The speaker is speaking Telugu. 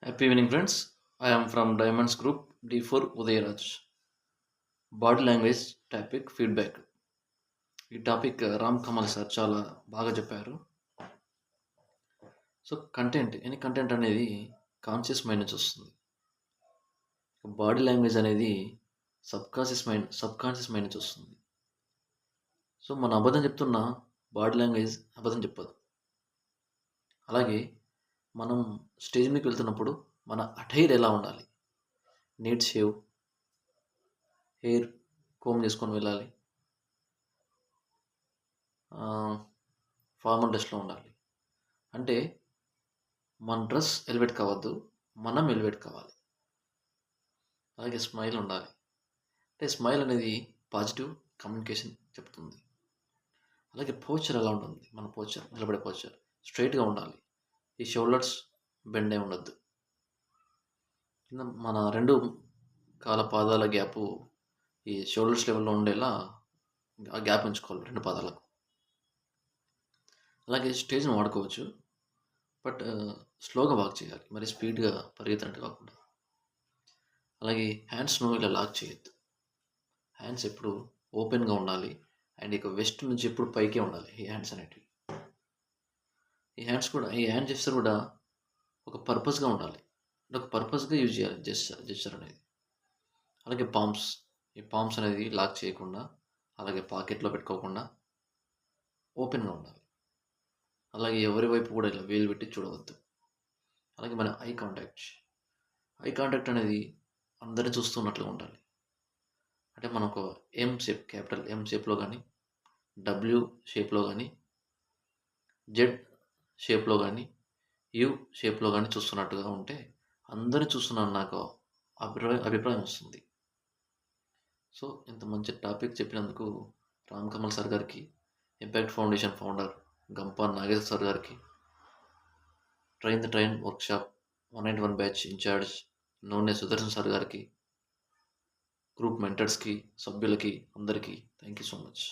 Happy evening, friends. I am from Diamonds Group D4 Udayaraj. Body language topic feedback. ఈ టాపిక్ రామ్ కమల్ సార్ చాలా బాగా చెప్పారు. సో ఎనీ కంటెంట్ అనేది కాన్షియస్ మైండ్ నుంచి వస్తుంది. బాడీ లాంగ్వేజ్ అనేది సబ్ కాన్షియస్ మైండ్ నుంచి వస్తుంది. సో మన అబద్ధం చెప్తున్న బాడీ లాంగ్వేజ్ అబద్ధం చెప్పదు. అలాగే మనం స్టేజ్ మీదకి వెళ్తున్నప్పుడు మన అటైర్ ఎలా ఉండాలి, నీట్ షేవ్, హెయిర్ కోమ్ చేసుకొని వెళ్ళాలి, ఫార్మల్ డ్రెస్లో ఉండాలి. అంటే మన డ్రెస్ ఎలివేట్ కావద్దు, మనం ఎలివేట్ కావాలి. అలాగే స్మైల్ ఉండాలి. అంటే స్మైల్ అనేది పాజిటివ్ కమ్యూనికేషన్ చెప్తుంది. అలాగే పోస్చర్ ఎలా ఉంటుంది, మన పోస్చర్ నిలబడే పోస్చర్ స్ట్రైట్గా ఉండాలి. ఈ షోల్డర్స్ బెండ్ అయి ఉండొద్దు. కింద మన రెండు పాదాల గ్యాపు ఈ షోల్డర్స్ లెవెల్లో ఉండేలా ఆ గ్యాప్ ఉంచుకోవాలి రెండు పాదాలకు. అలాగే స్టేజ్ని వాడుకోవచ్చు, బట్ స్లోగా వాక్ చేయాలి, మరి స్పీడ్గా పరిగెత్తినట్టు కాకుండా. అలాగే హ్యాండ్స్ను ఇలా లాక్ చేయొద్దు. హ్యాండ్స్ ఎప్పుడు ఓపెన్గా ఉండాలి. అండ్ ఇక వెస్ట్ నుంచి ఎప్పుడు పైకే ఉండాలి ఈ హ్యాండ్స్ అనేటివి. ఈ హ్యాండ్ జెస్చర్ కూడా ఒక పర్పస్గా ఉండాలి. అంటే ఒక పర్పస్గా యూజ్ చేయాలి జెస్చర్ అనేది. అలాగే ఈ పామ్స్ అనేది లాక్ చేయకుండా, అలాగే పాకెట్లో పెట్టుకోకుండా ఓపెన్గా ఉండాలి. అలాగే ఎవరి వైపు కూడా ఇలా వేలు పెట్టి చూడవద్దు. అలాగే మన ఐ కాంటాక్ట్ అనేది అందరిని చూస్తున్నట్లుగా ఉండాలి. అంటే మనం ఒక క్యాపిటల్ ఎం షేప్లో కానీ, డబ్ల్యూ షేప్లో కానీ, జెడ్ షేప్లో కానీ, యు షేప్లో కానీ చూస్తున్నట్టుగా ఉంటే అందరిని చూస్తున్నాను నాకు అభిప్రాయం వస్తుంది. సో ఇంత మంచి టాపిక్ చెప్పినందుకు రామ్ కమల్ సార్ గారికి, impact foundation founder Gampa Nageswara sir గారికి, ట్రైన్ వర్క్షాప్ 191 బ్యాచ్ ఇన్ఛార్జ్ నూనె సుదర్శన్ సార్ గారికి, గ్రూప్ మెంటర్స్కి, సభ్యులకి అందరికీ థ్యాంక్ యూ సో మచ్.